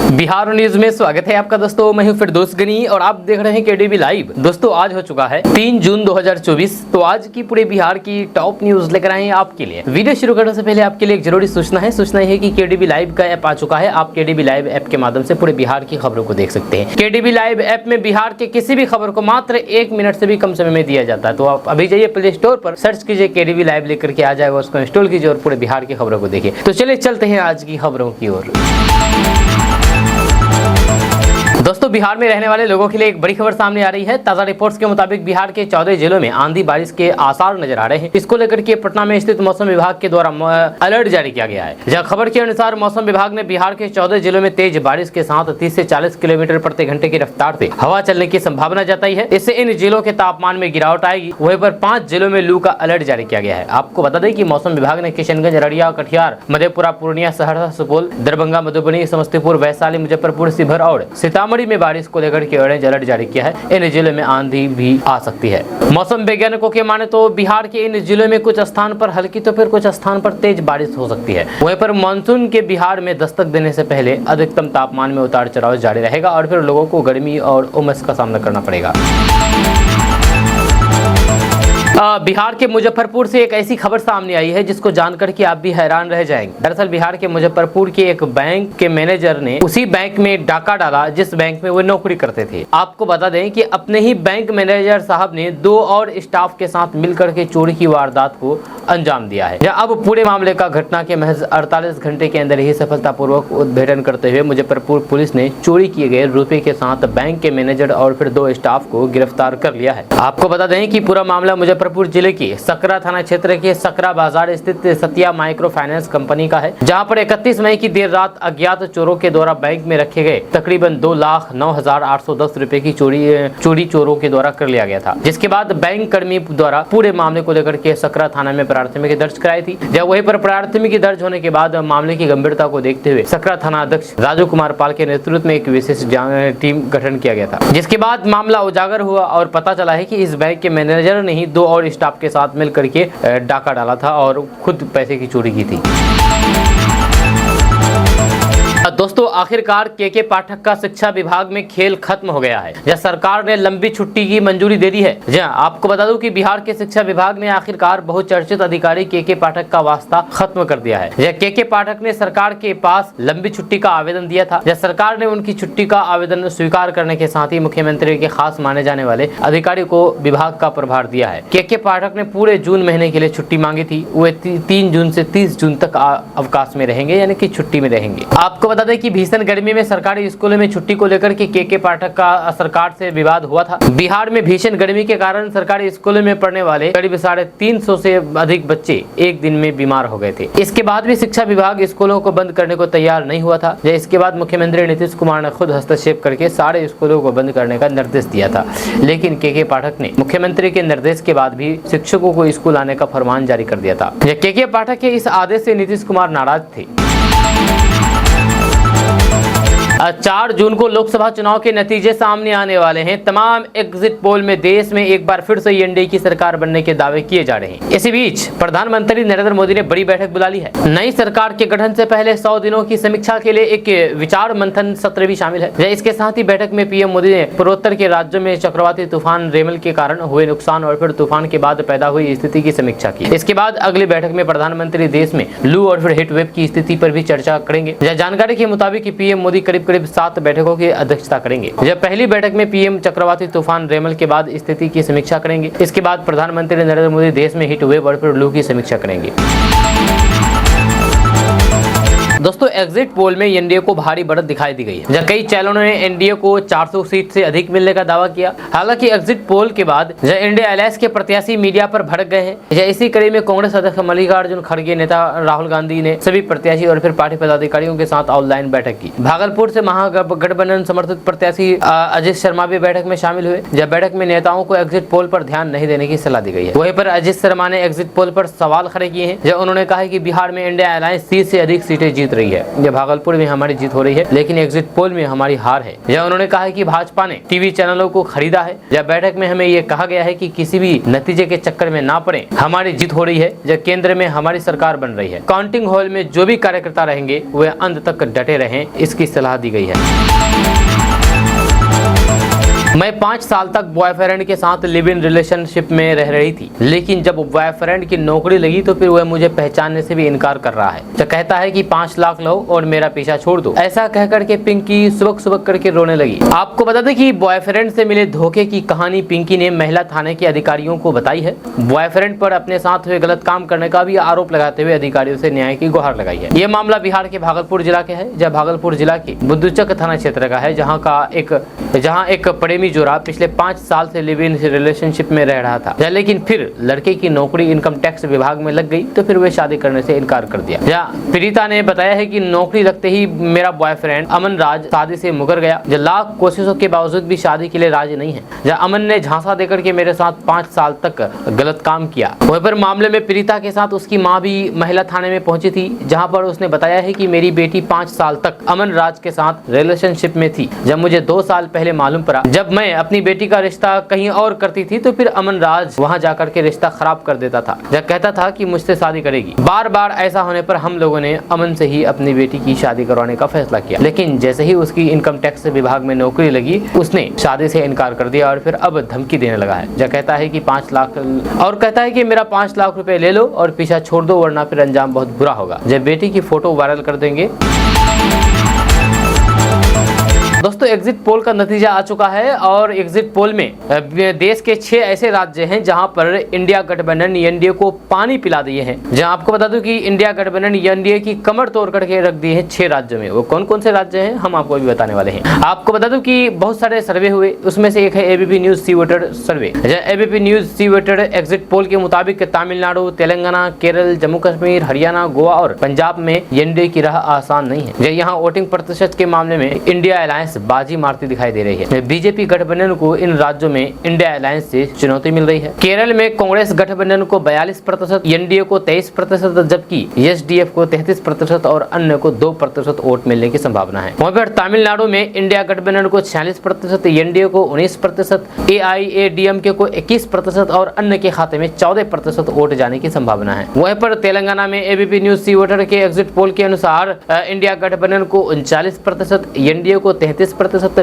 Bihar news में स्वागत है आपका दोस्तों। मैं हूं फिरदौस गनी और आप देख रहे हैं केडीबी लाइव। दोस्तों आज हो चुका है 3 जून 2024। तो आज की पूरे बिहार की टॉप न्यूज लेकर आए हैं आपके लिए। वीडियो शुरू करने से पहले आपके लिए एक जरूरी सूचना है कि केडीबी लाइव का ऐप आ चुका है। आप केडीबी लाइव ऐप के माध्यम से पूरे बिहार की खबरों को देख सकते हैं। केडीबी लाइव ऐप में बिहार के किसी भी खबर को मात्र 1 मिनट से भी कम समय में दिया जाता है। तो आप अभी जाइए प्ले स्टोर पर, सर्च कीजिए केडीबी लाइव लेकर के आ जाएगा, उसको इंस्टॉल कीजिए और पूरे बिहार की खबरों को देखिए। तो चलिए चलते हैं आज की खबरों की ओर। दोस्तों बिहार में रहने वाले लोगों के लिए एक बड़ी खबर सामने आ रही है। ताजा रिपोर्ट्स के मुताबिक बिहार के 14 जिलों में आंधी बारिश के आसार नजर आ रहे हैं। इसको लेकर के पटना में स्थित मौसम विभाग के द्वारा अलर्ट जारी किया गया है। जहां खबर के अनुसार मौसम विभाग ने बिहार के 14 जिलों में तेज बारिश के साथ 30 से 40 किलोमीटर प्रति घंटे की रफ्तार से हवा चलने की संभावना जताई है। इससे इन जिलों के तापमान में गिरावट आएगी। वहीं पर 5 जिलों में लू का अलर्ट जारी किया गया है। आपको बता दें कि मौसम विभाग ने किशनगंज, अररिया, कटिहार, मधेपुरा, पूर्णिया, सहरसा, सुपौल, दरभंगा, मधुबनी, समस्तीपुर, वैशाली, मुजफ्फरपुर, शिवहर और सीतामढ़ी में बारिश को लेकर के ऑरेंज अलर्ट जारी किया है। इन जिलों में आंधी भी आ सकती है। मौसम वैज्ञानिकों के माने तो बिहार के इन जिलों में कुछ स्थान पर हल्की तो फिर कुछ स्थान पर तेज बारिश हो सकती है। वहीं पर मानसून के बिहार में दस्तक देने से पहले अधिकतम तापमान में उतार चढ़ाव जारी रहेगा और फिर लोगों को गर्मी और उमस का सामना करना पड़ेगा। बिहार के मुजफ्फरपुर से एक ऐसी खबर सामने आई है जिसको जानकर के आप भी हैरान रह जाएंगे। दरअसल बिहार के मुजफ्फरपुर के एक बैंक के मैनेजर ने उसी बैंक में डाका डाला जिस बैंक में वो नौकरी करते थे। आपको बता दें कि अपने ही बैंक मैनेजर साहब ने 2 और स्टाफ के साथ मिलकर के चोरी की वारदात को अंजाम दिया है। अब पूरे मामले का घटना के महज 48 घंटे के अंदर ही सफलतापूर्वक उद्भेदन करते हुए मुजफ्फरपुर पुलिस ने चोरी किए गए रुपए के साथ बैंक के मैनेजर और फिर 2 स्टाफ को गिरफ्तार कर लिया है। आपको बता दें कि पूरा मामला मुजफ्फरपुर जिले के सकरा थाना क्षेत्र के सकरा बाजार स्थित सत्या माइक्रो फाइनेंस कंपनी का है, जहां पर 31 मई की देर रात अज्ञात चोरों के द्वारा बैंक में रखे गए तकरीबन 2,09,810 रुपए की चोरी चोरों के द्वारा कर लिया गया था। जिसके बाद बैंक कर्मी द्वारा पूरे मामले को लेकर के सकरा थाना में प्राथमिकी दर्ज कराई थी। जब वहीं पर प्राथमिकी दर्ज होने के बाद मामले की गंभीरता को देखते हुए सकरा थाना अध्यक्ष राजू कुमार पाल के नेतृत्व में एक विशेष टीम गठन किया गया था। जिसके बाद मामला उजागर हुआ और पता चला है कि इस बैंक के मैनेजर ने ही 2 और स्टाफ के साथ मिलकर के डाका डाला था और खुद पैसे की चोरी की थी। दोस्तों आखिरकार के पाठक का शिक्षा विभाग में खेल खत्म हो गया है। जब सरकार ने लंबी छुट्टी की मंजूरी दे दी है। जहां आपको बता दूं कि बिहार के शिक्षा विभाग ने आखिरकार बहुचर्चित अधिकारी के पाठक का वास्ता खत्म कर दिया है। जब के पाठक ने सरकार के पास लंबी छुट्टी का आवेदन दिया था। जब सरकार ने उनकी छुट्टी का आवेदन स्वीकार करने के साथ ही मुख्यमंत्री के खास माने जाने वाले अधिकारी को विभाग का प्रभार दिया है। के पाठक ने पूरे जून महीने के लिए छुट्टी मांगी थी। वे 3 जून से 30 जून तक अवकाश में रहेंगे, यानी कि छुट्टी में रहेंगे। आपको बता दें कि भीषण गर्मी में सरकारी स्कूलों में छुट्टी को लेकर के पाठक का सरकार से विवाद हुआ था। बिहार में भीषण गर्मी के कारण सरकारी स्कूलों में पढ़ने वाले करीब 350 से अधिक बच्चे एक दिन में बीमार हो गए थे। इसके बाद भी शिक्षा विभाग स्कूलों को बंद करने को तैयार नहीं हुआ था। इसके बाद मुख्यमंत्री नीतीश कुमार ने खुद हस्तक्षेप करके सारे स्कूलों को बंद करने का निर्देश दिया था। लेकिन के पाठक ने मुख्यमंत्री के निर्देश के बाद भी शिक्षकों को स्कूल आने का फरमान जारी कर दिया था। के पाठक के इस आदेश से नीतीश कुमार नाराज थे। 4 जून को लोकसभा चुनाव के नतीजे सामने आने वाले हैं। तमाम एग्जिट पोल में देश में एक बार फिर से एनडीए की सरकार बनने के दावे किए जा रहे हैं। इसी बीच प्रधानमंत्री नरेंद्र मोदी ने बड़ी बैठक बुला ली है। नई सरकार के गठन से पहले 100 दिनों की समीक्षा के लिए एक विचार मंथन सत्र भी शामिल है। इसके साथ ही बैठक में पीएम मोदी ने पूर्वोत्तर के राज्यों में चक्रवाती तूफान रेमल के कारण हुए नुकसान और फिर तूफान के बाद पैदा हुई स्थिति की समीक्षा की। इसके बाद अगली बैठक में प्रधानमंत्री देश में लू और फिर हीट वेव की स्थिति पर भी चर्चा करेंगे। जानकारी के मुताबिक पीएम मोदी करीब 7 बैठकों की अध्यक्षता करेंगे। जब पहली बैठक में पीएम चक्रवाती तूफान रेमल के बाद स्थिति की समीक्षा करेंगे। इसके बाद प्रधानमंत्री नरेंद्र मोदी देश में हीट वेव और फिर लू की समीक्षा करेंगे। दोस्तों एग्जिट पोल में एनडीए को भारी बढ़त दिखाई दी गई है। जब कई चैनलों ने एनडीए को 400 सीट से अधिक मिलने का दावा किया। हालांकि एग्जिट पोल के बाद जब इंडिया अलायंस के प्रत्याशी मीडिया पर भड़क गए हैं। इसी कड़ी में कांग्रेस अध्यक्ष मल्लिकार्जुन खड़गे, नेता राहुल गांधी ने सभी प्रत्याशी और फिर पार्टी पदाधिकारियों के साथ ऑनलाइन बैठक की। भागलपुर से महागठबंधन समर्थित प्रत्याशी अजित शर्मा भी बैठक में शामिल हुए। जब बैठक में नेताओं को एग्जिट पोल पर ध्यान नहीं देने की सलाह दी गई है। वहीं पर अजित शर्मा ने एग्जिट पोल पर सवाल खड़े किए हैं। जब उन्होंने कहा कि बिहार में इंडिया अलायंस 30 से अधिक सीटें जीत रही रही है, या भागलपुर में हमारी जीत हो रही है, लेकिन एग्जिट पोल में हमारी हार है। या उन्होंने कहा है कि भाजपा ने टीवी चैनलों को खरीदा है। या बैठक में हमें ये कहा गया है कि किसी भी नतीजे के चक्कर में ना पड़े, हमारी जीत हो रही है। या केंद्र में हमारी सरकार बन रही है। काउंटिंग हॉल में जो भी कार्यकर्ता रहेंगे वे अंत तक डटे रहें, इसकी सलाह दी गई है। मैं 5 साल तक बॉयफ्रेंड के साथ लिव इन रिलेशनशिप में रह रही थी, लेकिन जब बॉयफ्रेंड की नौकरी लगी तो फिर वह मुझे पहचानने से भी इनकार कर रहा है। जो कहता है कि 5 लाख लो और मेरा पीछा छोड़ दो। ऐसा कह करके पिंकी सुबक सुबक करके रोने लगी। आपको बता दें कि बॉयफ्रेंड से मिले धोखे की कहानी पिंकी ने महिला थाने के अधिकारियों को बताई है। बॉयफ्रेंड पर अपने साथ हुए गलत काम करने का भी आरोप लगाते हुए अधिकारियों से न्याय की गुहार लगाई है। यह मामला बिहार के भागलपुर जिला के है। जब भागलपुर जिला के बुद्धूचक थाना क्षेत्र का है, जहाँ एक प्रेमी जोड़ा पिछले 5 साल से लिव इन रिलेशनशिप में रह रहा था, लेकिन फिर लड़के की नौकरी इनकम टैक्स विभाग में लग गई तो फिर वे शादी करने से इनकार कर दिया। या पीड़िता ने बताया है कि नौकरी लगते ही मेरा बॉयफ्रेंड अमन राज शादी से मुकर गया। जो लाख कोशिशों के बावजूद भी शादी के लिए राजी नहीं है। जब अमन ने झांसा देकर के मेरे साथ 5 साल तक गलत काम किया। वहीं पर मामले में पीड़िता के साथ उसकी माँ भी महिला थाने में पहुंची थी, जहाँ पर उसने बताया है कि मेरी बेटी 5 साल तक अमन राज के साथ रिलेशनशिप में थी। जब मुझे 2 साल पहले मालूम पड़ा, जब मैं अपनी बेटी का रिश्ता कहीं और करती थी तो फिर अमन राज वहां जाकर के रिश्ता खराब कर देता था। जब कहता था कि मुझसे शादी करेगी। बार बार ऐसा होने पर हम लोगों ने अमन से ही अपनी बेटी की शादी करवाने का फैसला किया, लेकिन जैसे ही उसकी इनकम टैक्स विभाग में नौकरी लगी, उसने शादी से इनकार कर दिया और फिर अब धमकी देने लगा है। जब कहता है कि 5 लाख और कहता है कि मेरा 5 लाख रुपए ले लो और पीछा छोड़ दो, वरना फिर अंजाम बहुत बुरा होगा। जब बेटी की फोटो वायरल कर देंगे। दोस्तों, एग्जिट पोल का नतीजा आ चुका है और एग्जिट पोल में देश के 6 ऐसे राज्य हैं जहां पर इंडिया गठबंधन एनडीए को पानी पिला दिए हैं। जहां आपको बता दूं कि इंडिया गठबंधन एनडीए की कमर तोड़ करके रख दी है 6 राज्यों में। वो कौन कौन से राज्य हैं हम आपको अभी बताने वाले हैं। आपको बता दूं कि बहुत सारे सर्वे हुए, उसमें से एक है एबीपी न्यूज सी वोटर सर्वे। एबीपी न्यूज सी वोटर एग्जिट पोल के मुताबिक तमिलनाडु, तेलंगाना, केरल, जम्मू कश्मीर, हरियाणा, गोवा और पंजाब में एनडीए की राह आसान नहीं है। यहाँ वोटिंग प्रतिशत के मामले में इंडिया अलायंस बाजी मारती दिखाई दे रही है। बीजेपी गठबंधन को इन राज्यों में इंडिया अलायंस से चुनौती मिल रही है। केरल में कांग्रेस गठबंधन को 42%, एनडीए को 23%, जबकि एसडीएफ को 33% और अन्य को 2% वोट मिलने की संभावना है। वहीं पर तमिलनाडु में इंडिया गठबंधन को 46%, एनडीए को 19%, एआईएडीएमके को 21% और अन्य के खाते में 14% वोट जाने की संभावना है। वहीं पर तेलंगाना में एबीपी न्यूज सी वोटर के एग्जिट पोल के अनुसार इंडिया गठबंधन को 39%, एनडीए को 33%,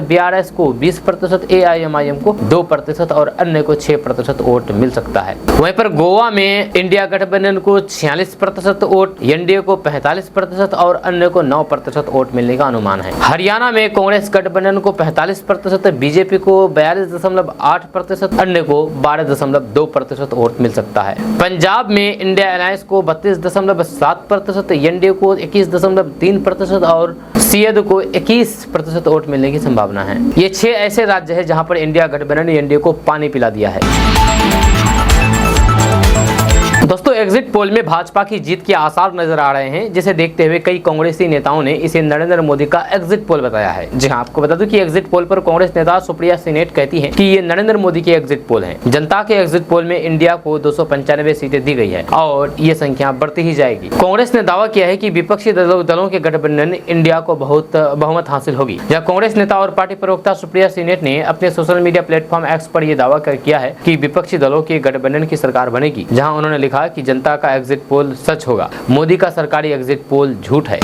बीआरएस को 20%, एआईएमआईएम को 2% और अन्य को 6% वोट मिल सकता है। वहीं पर गोवा में इंडिया गठबंधन को 46% वोट, एनडीए को 45% और अन्य को 9% वोट मिलने का अनुमान है। हरियाणा में कांग्रेस गठबंधन को 45%, बीजेपी को 42.8%, अन्य को 12.2% वोट मिल सकता है। पंजाब में इंडिया अलायंस को 32.7%, एनडीए को 21.3% और सीएद को 21% वोट मिलने की संभावना है। ये 6 ऐसे राज्य हैं जहां पर इंडिया गठबंधन एनडीए को पानी पिला दिया है। दोस्तों, एग्जिट पोल में भाजपा की जीत के आसार नजर आ रहे हैं, जिसे देखते हुए कई कांग्रेसी नेताओं ने इसे नरेंद्र मोदी का एग्जिट पोल बताया है। जी हां, आपको बता दूं कि एग्जिट पोल पर कांग्रेस नेता सुप्रिया सिनेट कहती हैं कि ये नरेंद्र मोदी के एग्जिट पोल हैं। जनता के एग्जिट पोल में इंडिया को 295 सीटें दी गई है और ये संख्या बढ़ती ही जाएगी। कांग्रेस ने दावा किया है कि विपक्षी दलों के गठबंधन इंडिया को बहुत बहुमत हासिल होगी। जब कांग्रेस नेता और पार्टी प्रवक्ता सुप्रिया सिनेट ने अपने सोशल मीडिया प्लेटफॉर्म एक्स पर यह दावा किया है कि विपक्षी दलों के गठबंधन की सरकार बनेगी, जहां उन्होंने लिखा कि जनता का एग्जिट पोल सच होगा, मोदी का सरकारी एग्जिट पोल झूठ है।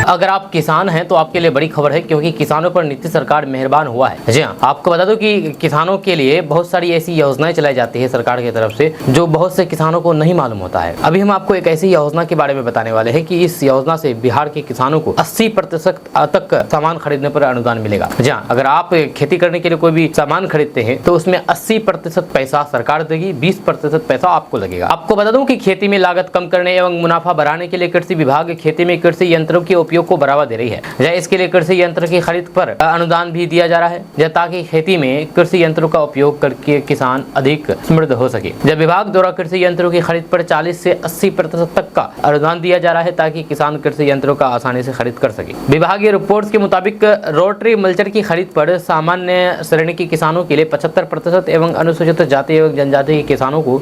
अगर आप किसान हैं तो आपके लिए बड़ी खबर है, क्योंकि किसानों पर नीतीश सरकार मेहरबान हुआ है। जी हाँ, आपको बता दूं कि किसानों के लिए बहुत सारी ऐसी योजनाएं चलाई जाती है सरकार की तरफ से, जो बहुत से किसानों को नहीं मालूम होता है। अभी हम आपको एक ऐसी योजना के बारे में बताने वाले हैं कि इस योजना से बिहार के किसानों को 80% तक सामान खरीदने पर अनुदान मिलेगा। जी हाँ, अगर आप खेती करने के लिए कोई भी सामान खरीदते हैं तो उसमें 80% पैसा सरकार देगी, 20% पैसा आपको लगेगा। आपको बता दूं कि खेती में लागत कम करने एवं मुनाफा बढ़ाने के लिए कृषि विभाग खेती में कृषि यंत्रों के उपयोग उपयोग को बढ़ावा दे रही है। इसके लिए कृषि यंत्र की खरीद पर अनुदान भी दिया जा रहा है ताकि खेती में कृषि यंत्रों का उपयोग करके किसान अधिक समृद्ध हो सके। जब विभाग द्वारा कृषि यंत्रों की खरीद पर 40 से 80% तक का अनुदान दिया जा रहा है ताकि किसान कृषि यंत्रों का आसानी से खरीद कर सके। विभागीय रिपोर्ट्स के मुताबिक रोटरी मल्चर की खरीद पर सामान्य श्रेणी के किसानों के लिए 75% एवं अनुसूचित जाति एवं जनजाति के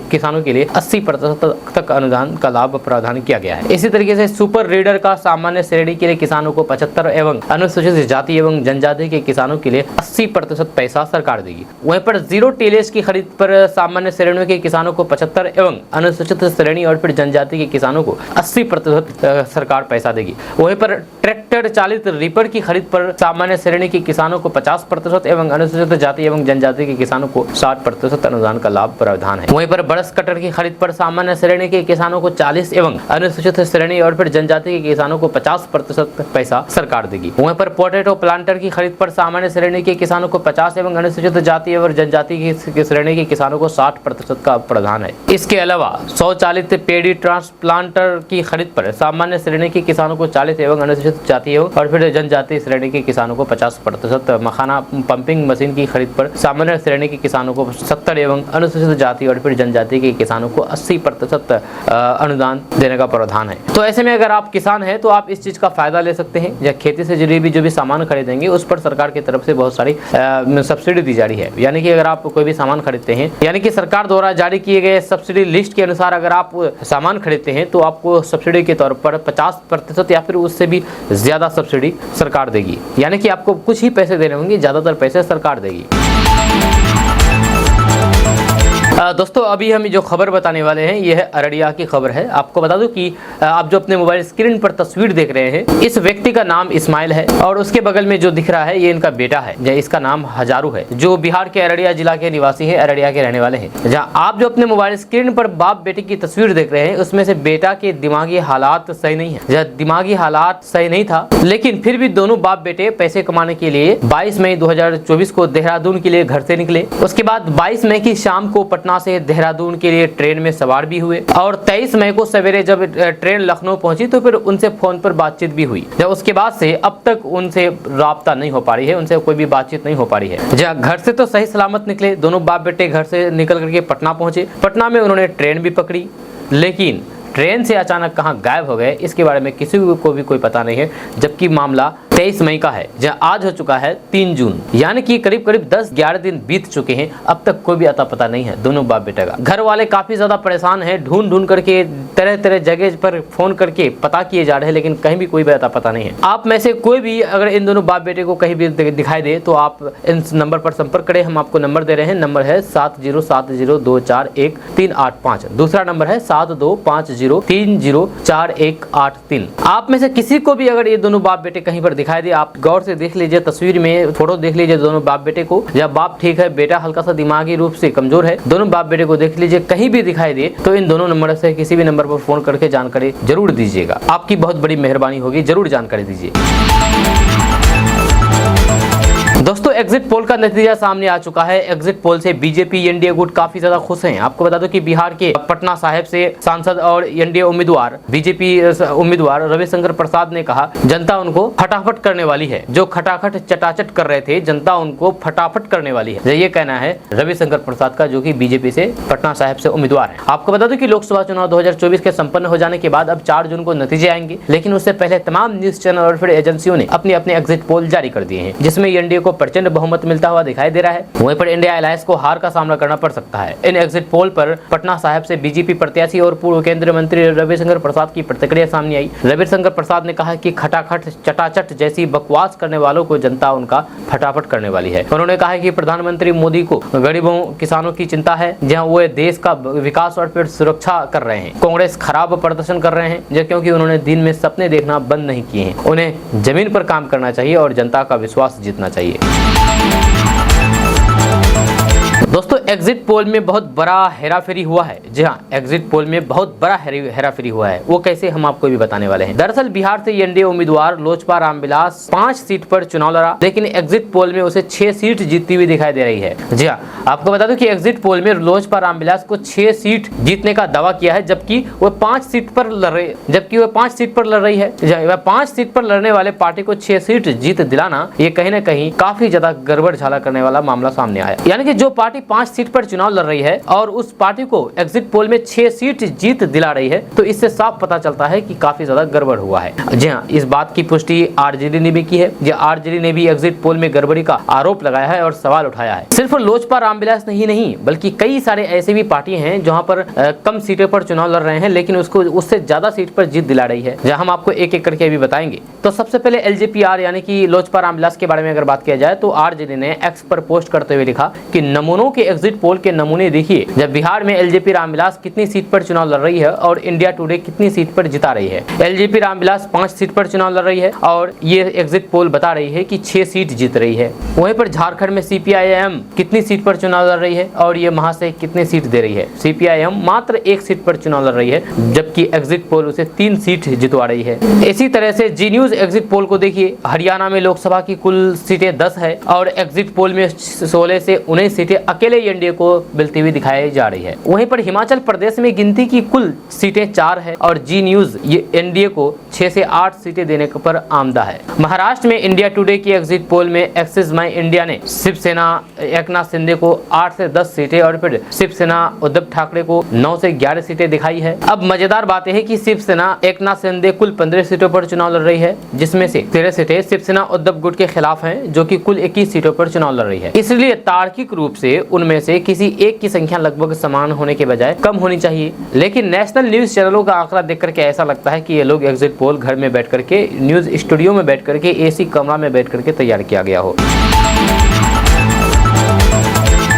किसानों के लिए 80% तक अनुदान का लाभ प्रावधान किया गया है। इसी तरीके से सुपर रीडर का सामान्य श्रेणी के लिए किसानों को 75 एवं अनुसूचित जाति एवं जनजाति के किसानों के लिए 80% पैसा सरकार देगी। वहीं पर जीरो टिलेज की खरीद पर सामान्य श्रेणियों के किसानों को 75 एवं अनुसूचित श्रेणी और फिर जनजाति के किसानों को 80% सरकार पैसा देगी। वहीं पर ट्रैक्टर चालित रीपर की खरीद पर सामान्य श्रेणी के किसानों को 50% एवं अनुसूचित जाति एवं जनजाति के किसानों को 60% अनुदान का लाभ प्रावधान है। वहीं पर बरस कटर की खरीद पर सामान्य श्रेणी के किसानों को 40 एवं अनुसूचित श्रेणी और फिर जनजाति के किसानों को 50% पैसा सरकार देगी। वहीं पर पोटैटो प्लांटर की खरीद पर सामान्य श्रेणी के किसानों को 50 एवं अनुसूचित जाति और जनजाति की श्रेणी के किसानों को 60% का प्रावधान है। इसके अलावा स्वचालित पेडी ट्रांसप्लांटर की खरीद पर सामान्य श्रेणी के किसानों को 40 एवं अनुसूचित जाति और फिर जनजाति श्रेणी के किसानों को 50%, मखाना पंपिंग मशीन की खरीद पर सामान्य श्रेणी के किसानों को 70 एवं अनुसूचित जाति और फिर जनजाति के किसानों को 80% अनुदान देने का प्रावधान है। तो ऐसे में अगर आप किसान हैं तो आप इस चीज का फायदा ले सकते हैं। या खेती से जुड़ी भी जो भी सामान खरीदेंगे उस पर सरकार की तरफ से बहुत सारी सब्सिडी दी जा रही है। यानी कि अगर आप कोई भी सामान खरीदते हैं, यानी कि सरकार द्वारा जारी किए गए सब्सिडी लिस्ट के अनुसार अगर आप सामान खरीदते हैं तो आपको सब्सिडी के तौर पर 50% या फिर उससे भी ज्यादा सब्सिडी सरकार देगी। यानी कि आपको कुछ ही पैसे देने होंगे, ज्यादातर पैसे सरकार देगी। दोस्तों अभी हम जो खबर बताने वाले हैं यह अररिया की खबर है। आपको बता दूं कि आप जो अपने मोबाइल स्क्रीन पर तस्वीर देख रहे हैं, इस व्यक्ति का नाम इस्माइल है और उसके बगल में जो दिख रहा है ये इनका बेटा है, इसका नाम हजारू है, जो बिहार के अररिया जिला के निवासी है, अररिया के रहने वाले हैं। जहाँ आप जो अपने मोबाइल स्क्रीन पर बाप बेटे की तस्वीर देख रहे हैं उसमें से बेटा के दिमागी हालात सही नहीं है। जहाँ दिमागी हालात सही नहीं था लेकिन फिर भी दोनों बाप बेटे पैसे कमाने के लिए 22 मई 2024 को देहरादून के लिए घर से निकले। उसके बाद 22 मई की शाम को पटना से देहरादून के लिए ट्रेन में सवार भी हुए और 23 मई को सवेरे जब ट्रेन लखनऊ पहुंची तो फिर उनसे फोन पर बातचीत भी हुई। जब उसके बाद से अब तक उनसे राब्ता नहीं हो पा रही है, उनसे कोई भी बातचीत नहीं हो पा रही है। जब घर से तो सही सलामत निकले, दोनों बाप बेटे घर से निकल करके पटना पहुंचे। पटना में उन्होंने ट्रेन भी पकड़ी लेकिन ट्रेन से अचानक कहां गायब हो गए इसके बारे में किसी को भी कोई पता नहीं है। जबकि मामला 23 मई का है, जहां आज हो चुका है 3 जून, यानी कि करीब करीब 10-11 दिन बीत चुके हैं, अब तक कोई भी अता पता नहीं है दोनों बाप बेटे का। घर वाले काफी ज्यादा परेशान हैं, ढूंढ करके तरह तरह जगह पर फोन करके पता किए जा रहे हैं लेकिन कहीं भी कोई भी अता पता नहीं है। आप में से कोई भी अगर इन दोनों बाप बेटे को कहीं भी दिखाई दे तो आप इन नंबर पर संपर्क करें। हम आपको नंबर दे रहे हैं, नंबर है 7070241385। दूसरा नंबर है 7250304183। आप में से किसी को भी अगर ये दोनों बाप बेटे कहीं पर दिखाई दे, आप गौर से देख लीजिए, तस्वीर में फोटो देख लीजिए दोनों बाप बेटे को। जब बाप ठीक है, बेटा हल्का सा दिमागी रूप से कमजोर है, दोनों बाप बेटे को देख लीजिए। कहीं भी दिखाई दे तो इन दोनों नंबर से किसी भी नंबर पर फोन करके जानकारी जरूर दीजिएगा। आपकी बहुत बड़ी मेहरबानी होगी, जरूर जानकारी दीजिए। दोस्तों एग्जिट पोल का नतीजा सामने आ चुका है। एग्जिट पोल से बीजेपी एनडीए गुट काफी ज्यादा खुश हैं। आपको बता दो कि बिहार के पटना साहिब से सांसद और एनडीए उम्मीदवार बीजेपी उम्मीदवार रविशंकर प्रसाद ने कहा जनता उनको फटाफट करने वाली है। जो खटाखट चटाचट कर रहे थे जनता उनको फटाफट करने वाली है, ये कहना है रविशंकर प्रसाद का, जो कि बीजेपी से पटना साहिब से उम्मीदवार है। आपको बता दो कि लोकसभा चुनाव 2024 के संपन्न हो जाने के बाद अब 4 जून को नतीजे आएंगे, लेकिन उससे पहले तमाम न्यूज चैनल और फिर एजेंसियों ने अपने अपने एग्जिट पोल जारी कर दिए हैं, जिसमें एनडीए को प्रचंड बहुमत मिलता हुआ दिखाई दे रहा है। वहीं पर इंडिया अलायंस को हार का सामना करना पड़ सकता है। इन एग्जिट पोल पर पटना साहिब से बीजेपी प्रत्याशी और पूर्व केंद्रीय मंत्री रविशंकर प्रसाद की प्रतिक्रिया सामने आई। रविशंकर प्रसाद ने कहा कि खटाखट चटाचट जैसी बकवास करने वालों को जनता उनका फटाफट करने वाली है। उन्होंने कहा कि प्रधानमंत्री मोदी को गरीबों किसानों की चिंता है, जहां वो देश का विकास और फिर सुरक्षा कर रहे हैं। कांग्रेस खराब प्रदर्शन कर रहे हैं क्योंकि उन्होंने दिन में सपने देखना बंद नहीं किए हैं। उन्हें जमीन पर काम करना चाहिए और जनता का विश्वास जीतना चाहिए। दोस्तों एग्जिट पोल में बहुत बड़ा हेराफेरी हुआ है। जी हाँ, एग्जिट पोल में बहुत बड़ा हेराफेरी हुआ है। वो कैसे, हम आपको भी बताने वाले हैं। दरअसल बिहार से एनडीए उम्मीदवार लोजपा रामविलास 5 सीट पर चुनाव लड़ा, लेकिन एग्जिट पोल में उसे 6 सीट जीतती हुई दिखाई दे रही है। जी हाँ, आपको बता दूं कि एग्जिट पोल में लोजपा रामविलास को 6 सीट जीतने का दावा किया है, जबकि वो 5 सीट पर लड़ रही है। 5 सीट पर लड़ने वाले पार्टी को 6 सीट जीत दिलाना, ये कहीं ना कहीं काफी ज्यादा गड़बड़ झाला करने वाला मामला सामने आया। यानी कि जो पार्टी 5 सीट पर चुनाव लड़ रही है और उस पार्टी को एग्जिट पोल में 6 सीट जीत दिला रही है, तो इससे साफ पता चलता है कि काफी ज्यादा गड़बड़ हुआ है। जी हाँ, इस बात की पुष्टि आरजेडी ने भी की है। आरजेडी ने भी एग्जिट पोल में गड़बड़ी का आरोप लगाया है और सवाल उठाया है। सिर्फ लोजपा रामविलास नहीं, बल्कि कई सारे ऐसे भी पार्टी हैं जहां पर कम सीटों पर चुनाव लड़ रहे हैं, लेकिन उसको उससे ज्यादा सीट पर जीत दिला रही है। जहां हम आपको एक एक करके अभी बताएंगे। तो सबसे पहले एलजेपीआर यानी कि लोजपा रामविलास के बारे में अगर बात किया जाए, तो आरजेडी ने एक्स पर पोस्ट करते हुए लिखा कि नमूनों के एग्जिट पोल के नमूने देखिए, जब बिहार में एलजेपी रामविलास कितनी सीट पर चुनाव लड़ रही है और इंडिया टुडे कितनी सीट पर जिता रही है। एलजेपी रामविलास 5 सीट पर चुनाव लड़ रही है और ये एग्जिट पोल बता रही है कि 6 सीट जीत रही है। वहीं पर झारखंड में सीपीआईएम कितनी सीट पर चुनाव लड़ रही है और ये महाशय कितने सीट दे रही है। सीपीआईएम मात्र 1 सीट पर चुनाव लड़ रही है, जबकि एग्जिट पोल उसे 3 सीट जितवा रही है। इसी तरह से जी न्यूज एग्जिट पोल को देखिए, हरियाणा में लोकसभा की कुल सीटें 10 है और एग्जिट पोल में 16 से 19 सीटें अकेले एनडीए को मिलती हुई दिखाई जा रही है। वहीं पर हिमाचल प्रदेश में गिनती की कुल सीटें 4 है और जी न्यूज ये एनडीए को 6 से 8 सीटें देने पर आमदा है। महाराष्ट्र में इंडिया टुडे की एग्जिट पोल में एक्सिस माई इंडिया ने शिवसेना एकनाथ शिंदे को 8 से 10 सीटें और फिर शिवसेना उद्धव ठाकरे को 9 से 11 सीटें दिखाई है। अब मजेदार बात है कि शिवसेना एकनाथ शिंदे कुल 15 सीटों पर चुनाव लड़ रही है, जिसमें से 13 सीटें शिवसेना उद्धव गुट के खिलाफ हैं, जो कि कुल 21 सीटों पर चुनाव लड़ रही है। इसलिए तार्किक रूप से उनमें से किसी एक की संख्या लगभग समान होने के बजाय कम होनी चाहिए। लेकिन नेशनल न्यूज चैनलों का आंकड़ा देख करके ऐसा लगता है कि ये लोग एग्जिट पोल घर में बैठ करके, न्यूज स्टूडियो में बैठ करके, एसी कमरा में बैठ करके तैयार किया गया हो।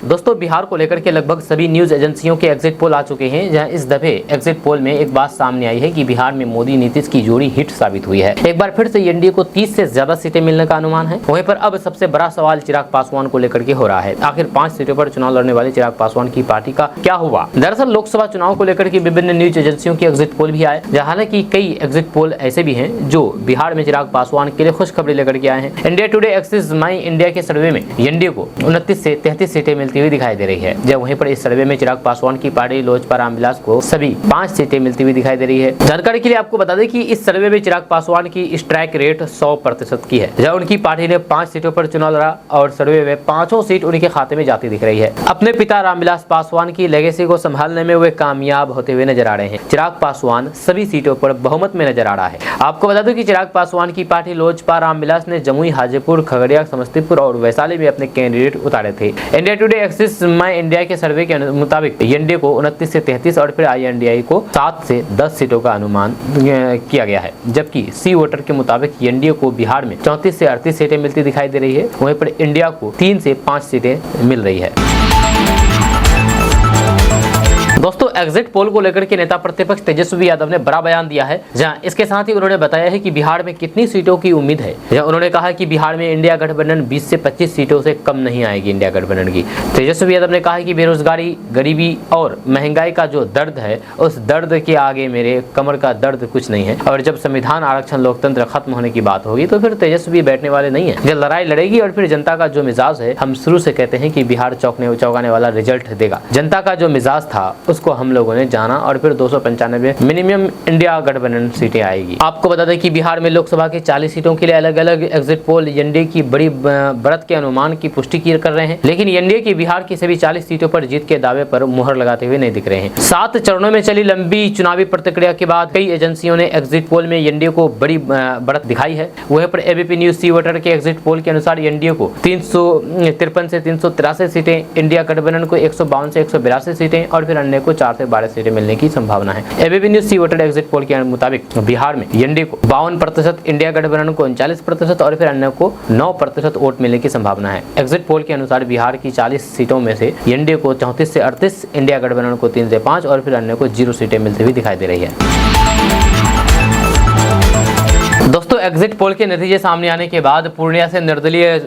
दोस्तों, बिहार को लेकर के लगभग सभी न्यूज एजेंसियों के एग्जिट पोल आ चुके हैं, जहां इस दफे एग्जिट पोल में एक बात सामने आई है कि बिहार में मोदी नीतीश की जोड़ी हिट साबित हुई है। एक बार फिर से एनडीए को 30 से ज्यादा सीटें मिलने का अनुमान है। वहीं पर अब सबसे बड़ा सवाल चिराग पासवान को लेकर के हो रहा है। आखिर 5 सीटों पर चुनाव लड़ने वाले चिराग पासवान की पार्टी का क्या हुआ। दरअसल लोकसभा चुनाव को लेकर के विभिन्न न्यूज एजेंसियों के एग्जिट पोल भी आए, हालांकि कई एग्जिट पोल ऐसे भी हैं जो बिहार में चिराग पासवान के लिए खुशखबरी लेकर के आए हैं। इंडिया टुडे एक्सिस माई इंडिया के सर्वे में एनडीए को 29 से 33 सीटें मिलती हुई दिखाई दे रही है, जब वहीं पर इस सर्वे में चिराग पासवान की पार्टी लोजपा रामविलास को सभी 5 सीटें मिलती हुई दिखाई दे रही है। जानकारी के लिए आपको बता दें कि इस सर्वे में चिराग पासवान की स्ट्राइक रेट 100% की है, जब उनकी पार्टी ने 5 सीटों पर चुनाव लड़ा और सर्वे में 5 सीट उनके खाते में जाती दिख रही है। अपने पिता रामविलास पासवान की लेगेसी को संभालने में वे कामयाब होते हुए नजर आ रहे हैं। चिराग पासवान सभी सीटों पर बहुमत में नजर आ रहा है। आपको बता दूं कि चिराग पासवान की पार्टी लोजपा रामविलास ने जमुई, हाजीपुर, खगड़िया, समस्तीपुर और वैशाली में अपने कैंडिडेट उतारे थे। इंडिया टुडे एक्सिस माई इंडिया के सर्वे के मुताबिक एनडीए को 29 से 33 और फिर आईएनडीआई को 7 से 10 सीटों का अनुमान किया गया है, जबकि सी वोटर के मुताबिक एनडीए को बिहार में 34 से 38 सीटें मिलती दिखाई दे रही है। वहीं पर इंडिया को 3 से 5 सीटें मिल रही है। दोस्तों, एग्जिट पोल को लेकर के नेता प्रतिपक्ष तेजस्वी यादव ने बड़ा बयान दिया है, जहां इसके साथ ही उन्होंने बताया है कि बिहार में कितनी सीटों की उम्मीद है। जहां उन्होंने कहा कि बिहार में इंडिया गठबंधन 20 से 25 सीटों से कम नहीं आएगी इंडिया गठबंधन की। तेजस्वी यादव ने कहा कि बेरोजगारी, गरीबी और महंगाई का जो दर्द है, उस दर्द के आगे मेरे कमर का दर्द कुछ नहीं है। और जब संविधान, आरक्षण, लोकतंत्र खत्म होने की बात होगी तो फिर तेजस्वी बैठने वाले नहीं है। जब लड़ाई लड़ेगी और फिर जनता का जो मिजाज है, हम शुरू से कहते हैं कि बिहार चौंकाने वाला रिजल्ट देगा। जनता का जो मिजाज था उसको हम लोगों ने जाना और फिर 295 मिनिमम इंडिया गठबंधन सीटें आएगी। आपको बता दें कि बिहार में लोकसभा की 40 सीटों के लिए अलग अलग एग्जिट पोल एनडीए की बड़ी बढ़त के अनुमान की पुष्टि कर रहे हैं, लेकिन एनडीए की बिहार की सभी 40 सीटों पर जीत के दावे पर मुहर लगाते हुए नहीं दिख रहे हैं। 7 चरणों में चली लंबी चुनावी प्रतिक्रिया के बाद कई एजेंसियों ने एग्जिट पोल में एनडीए को बड़ी बढ़त दिखाई है। वहीं पर एबीपी न्यूज सी वोटर के एग्जिट पोल के अनुसार एनडीए को 353 से 383 सीटें, इंडिया गठबंधन को 152 से 182 सीटें और फिर अन्य को 4 से 12 सीटें मिलने की संभावना है। एबीपी न्यूज सी वोटर एग्जिट पोल के मुताबिक बिहार में एनडीए को 52%, इंडिया गठबंधन को 39% और फिर अन्य को 9% वोट मिलने की संभावना है। एग्जिट पोल के अनुसार बिहार की 40 सीटों में से एनडीए को 34 से 38, इंडिया गठबंधन को 3 से 5 और फिर अन्य को 0 सीटें मिलती हुई दिखाई दे रही है। दोस्तों, दोस्तों एग्जिट पोल के नतीजे सामने आने के बाद पूर्णिया से निर्दलीय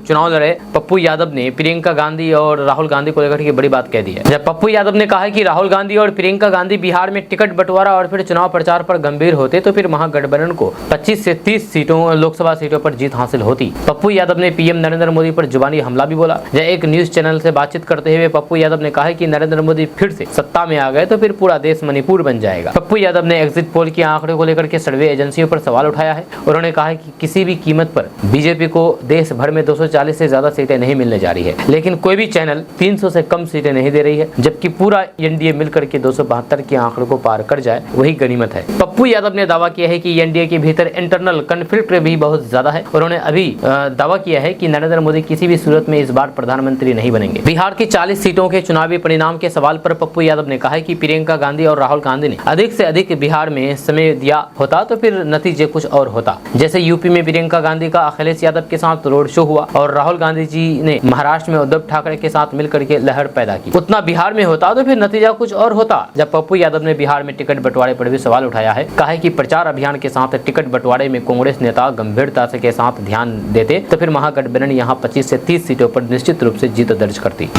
चुनाव लड़े पप्पू यादव ने प्रियंका गांधी और राहुल गांधी को लेकर के बड़ी बात कह दी है। जब पप्पू यादव ने कहा है कि राहुल गांधी और प्रियंका गांधी बिहार में टिकट बंटवारा और फिर चुनाव प्रचार पर गंभीर होते तो फिर महागठबंधन को 25 से 30 सीटों लोकसभा सीटों पर जीत हासिल होती। पप्पू यादव ने पीएम नरेंद्र मोदी पर जुबानी हमला भी बोला। जब एक न्यूज चैनल से बातचीत करते हुए पप्पू यादव ने कहा कि नरेंद्र मोदी फिर से सत्ता में आ गए तो फिर पूरा देश मणिपुर बन जाएगा। पप्पू यादव ने एग्जिट पोल के आंकड़े को लेकर के सर्वे एजेंसियों पर सवाल उठाया है। उन्होंने कहा कि किसी भी कीमत पर बीजेपी को देश भर में 240 से ज्यादा सीटें नहीं मिलने जा रही है, लेकिन कोई भी चैनल 300 से कम सीटें नहीं दे रही है, जबकि पूरा एनडीए मिलकर के 272 के आंकड़े को पार कर जाए वही गनीमत है। पप्पू यादव ने दावा किया है कि एनडीए के भीतर इंटरनल कॉन्फ्लिक्ट भी बहुत ज्यादा है। उन्होंने अभी दावा किया है कि नरेंद्र मोदी किसी भी सूरत में इस बार प्रधानमंत्री नहीं बनेंगे। बिहार की 40 सीटों के चुनावी परिणाम के सवाल पर पप्पू यादव ने कहा कि प्रियंका गांधी और राहुल गांधी ने अधिक से अधिक बिहार में समय दिया होता तो फिर नतीजे कुछ और होता। जैसे यूपी में प्रियंका गांधी का अखिलेश यादव के साथ रोड शो हुआ और राहुल गांधी जी ने महाराष्ट्र में उद्धव ठाकरे के साथ मिलकर के लहर पैदा की, उतना बिहार में होता तो फिर नतीजा कुछ और होता। जब पप्पू यादव ने बिहार में टिकट बंटवारे पर भी सवाल उठाया है, कहा है कि प्रचार अभियान के साथ टिकट बंटवारे में कांग्रेस नेता गंभीरता के साथ ध्यान देते तो फिर महागठबंधन यहां 25 से 30 सीटों पर निश्चित रूप से जीत दर्ज करती।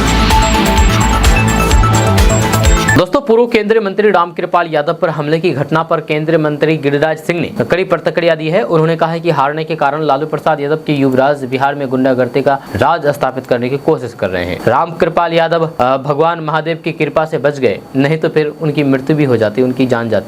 दोस्तों पूर्व केंद्रीय मंत्री रामकृपाल यादव पर हमले की घटना पर केंद्रीय मंत्री गिरिराज सिंह ने कड़ी प्रतिक्रिया दी है। उन्होंने कहा है कि हारने के कारण लालू प्रसाद यादव के युवराज बिहार में गुंडागर्दी का राज स्थापित करने की कोशिश कर रहे हैं। रामकृपाल यादव भगवान महादेव की कृपा से बच गए, नहीं तो फिर उनकी मृत्यु भी हो जाती, उनकी जान जा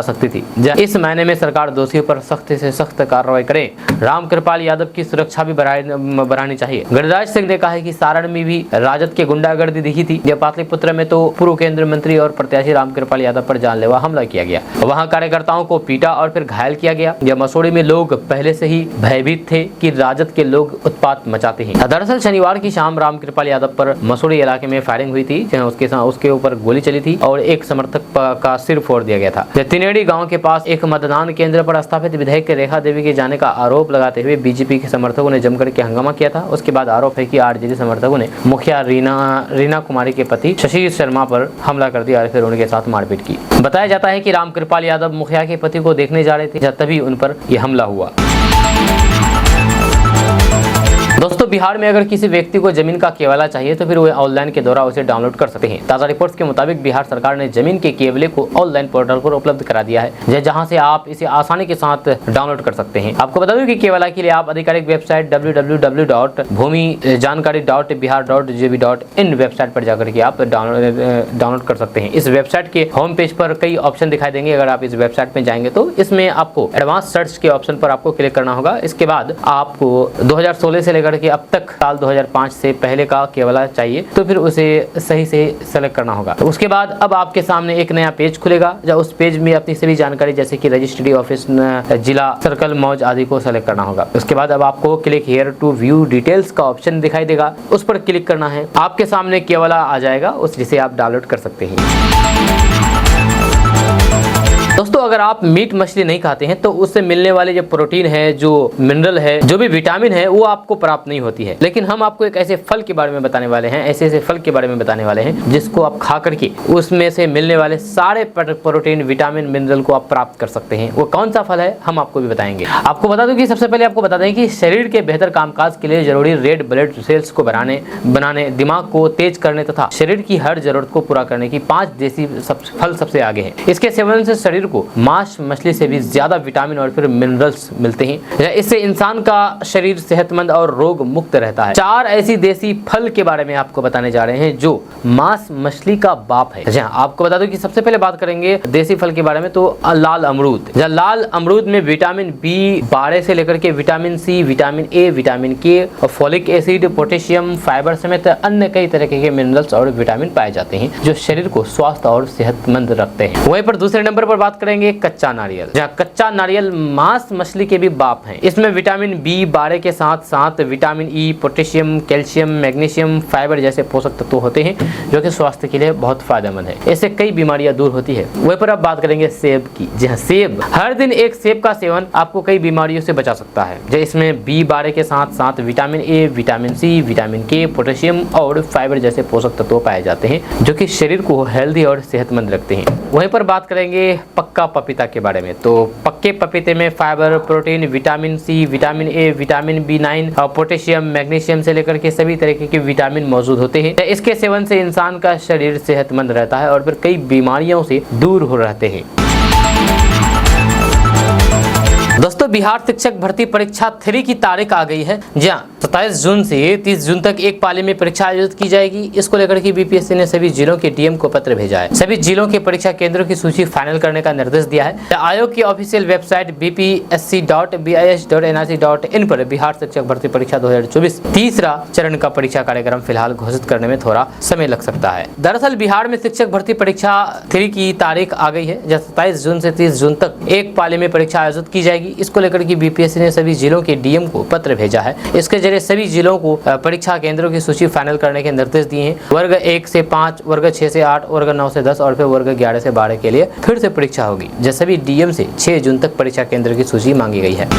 सकती थी। इस मायने में सरकार दोषियों पर सख्त से सख्त कार्रवाई करे। रामकृपाल यादव की सुरक्षा भी बढ़ानी चाहिए। गिरिराज सिंह ने कहा है कि सारण में भी राजद की गुंडागर्दी दिखी थी। पाटलिपुत्र में तो पूर्व केंद्रीय मंत्री और प्रत्याशी रामकृपाल यादव पर जानलेवा हमला किया गया, वहां कार्यकर्ताओं को पीटा और फिर घायल किया गया। यह मसूरी में लोग पहले से ही भयभीत थे कि राजद के लोग उत्पात मचाते हैं। दरअसल शनिवार की शाम रामकृपाल यादव पर मसूरी इलाके में फायरिंग हुई थी, जहां उसके ऊपर गोली चली थी और एक समर्थक का सिर फोड़ दिया गया था। तिनेड़ी गांव के पास एक मतदान केंद्र पर स्थापित विधायक रेखा देवी के जाने का आरोप लगाते हुए बीजेपी के समर्थकों ने जमकर के हंगामा किया था। उसके बाद आरोप है कि आरजेडी समर्थकों ने मुखिया रीना कुमारी के पति शशि शर्मा पर हमला कर दिया और फिर उनके साथ मारपीट की। बताया जाता है कि रामकृपाल यादव मुखिया के पति को देखने जा रहे थे, तभी उन पर यह हमला हुआ। दोस्तों बिहार में अगर किसी व्यक्ति को जमीन का केवला चाहिए तो फिर वो ऑनलाइन के द्वारा उसे डाउनलोड कर सकते हैं। ताजा रिपोर्ट्स के मुताबिक बिहार सरकार ने जमीन के केवले को ऑनलाइन पोर्टल पर उपलब्ध करा दिया है, जहां से आप इसे आसानी के साथ डाउनलोड कर सकते हैं। आपको बता दूं कि केवला के लिए आप आधिकारिक वेबसाइट www.bhumijankari.bihar.gov.in वेबसाइट पर जाकर के आप डाउनलोड कर सकते हैं। इस वेबसाइट के होम पेज पर कई ऑप्शन दिखाई देंगे। अगर आप इस वेबसाइट में जाएंगे तो इसमें आपको एडवांस सर्च के ऑप्शन पर आपको क्लिक करना होगा। इसके बाद आपको 2016 से लेकर के अब तक साल 2005 से पहले का केवला चाहिए तो फिर उसे सही से सेलेक्ट करना होगा। तो उसके बाद अब आपके सामने एक नया पेज खुलेगा, जब उस पेज में अपनी सभी जानकारी जैसे कि रजिस्ट्री ऑफिस, जिला, सर्कल, मौज आदि को सेलेक्ट करना होगा। उसके बाद अब आपको click here to view details का ऑप्शन दिखाई देगा, उस पर क्लिक करना है। आपके सामने केवला आ जाएगा, उस जिसे आप डाउनलोड कर सकते हैं। दोस्तों अगर आप मीट मछली नहीं खाते हैं तो उससे मिलने वाले जो प्रोटीन है, जो मिनरल है, जो भी विटामिन है वो आपको प्राप्त नहीं होती है। लेकिन हम आपको एक ऐसे फल के बारे में बताने वाले हैं, ऐसे फल के बारे में बताने वाले हैं जिसको आप खा करके उसमें से मिलने वाले सारे प्रोटीन, विटामिन, मिनरल को आप प्राप्त कर सकते हैं। वो कौन सा फल है हम आपको भी बताएंगे। आपको बता दूं कि सबसे पहले आपको बता दें कि शरीर के बेहतर कामकाज के लिए जरूरी रेड ब्लड सेल्स को बनाने, दिमाग को तेज करने तथा शरीर की हर जरूरत को पूरा करने की 5 देसी फल सबसे आगे है। इसके सेवन से शरीर को मांस मछली से भी ज्यादा विटामिन और फिर मिनरल्स मिलते हैं। इससे इंसान का शरीर सेहतमंद और रोग मुक्त रहता है। 4 ऐसी देसी फल के बारे में आपको बताने जा रहे हैं जो मांस मछली का बाप है। जी हाँ, आपको बता दूं कि सबसे पहले बात करेंगे देसी फल के बारे में तो लाल अमरूद। लाल अमरूद में विटामिन B12 से लेकर के vitamin C, vitamin A, vitamin K, folic acid, potassium, fibre समेत अन्य कई तरह के मिनरल्स और विटामिन पाए जाते हैं जो शरीर को स्वस्थ और सेहतमंद रखते हैं। वहीं पर दूसरे नंबर पर बात करेंगे कच्चा नारियल। जहाँ कच्चा नारियल मांस मछली के भी बाप है। इसमें विटामिन B12 के साथ साथ vitamin E, potassium, calcium, magnesium, fibre जैसे पोषक तत्व होते हैं जो कि स्वास्थ्य के लिए बहुत फायदेमंद है। इससे कई बीमारियां दूर होती है। वहीं पर अब बात करेंगे सेब की। जी हाँ, सेब, हर दिन एक सेब का सेवन आपको कई बीमारियों से बचा सकता है। जो इसमें B12 के साथ साथ vitamin A, vitamin C, vitamin K, potassium और फाइबर जैसे पोषक तत्व पाए जाते हैं जो कि शरीर को हेल्दी और सेहतमंद रखते हैं। वहीं पर बात करेंगे पक्का पपीता के बारे में। तो पक्के पपीते में fibre, protein, vitamin C, vitamin A, vitamin B9 और पोटेशियम, मैग्नीशियम से लेकर के सभी तरीके के विटामिन मौजूद होते हैं। इसके सेवन से इंसान का शरीर सेहतमंद रहता है और फिर कई बीमारियों से दूर हो रहते हैं। दोस्तों, बिहार शिक्षक भर्ती परीक्षा 3 की तारीख आ गई है। जी हाँ, 27 जून से 30 जून तक एक पाली में परीक्षा आयोजित की जाएगी। इसको लेकर के बीपीएससी ने सभी जिलों के डीएम को पत्र भेजा है। सभी जिलों के परीक्षा केंद्रों की सूची फाइनल करने का निर्देश दिया है। आयोग की ऑफिशियल वेबसाइट bpsc.bis.nrc.in पर बिहार शिक्षक भर्ती परीक्षा 2024 तीसरा चरण का परीक्षा कार्यक्रम फिलहाल घोषित करने में थोड़ा समय लग सकता है। दरअसल बिहार में शिक्षक भर्ती परीक्षा 3 की तारीख आ गई है, जब 27 जून से 30 जून तक एक पाली में परीक्षा आयोजित की जाएगी। इसको लेकर के बीपीएससी ने सभी जिलों के डीएम को पत्र भेजा है। इसके जरिए सभी जिलों को परीक्षा केंद्रों की सूची फाइनल करने के निर्देश दिए हैं। वर्ग 1 से 5, वर्ग 6 से 8, वर्ग 9 से 10 और फिर वर्ग 11 से 12 के लिए फिर से परीक्षा होगी। जब सभी डीएम से 6 जून तक परीक्षा केंद्र की सूची मांगी गई है।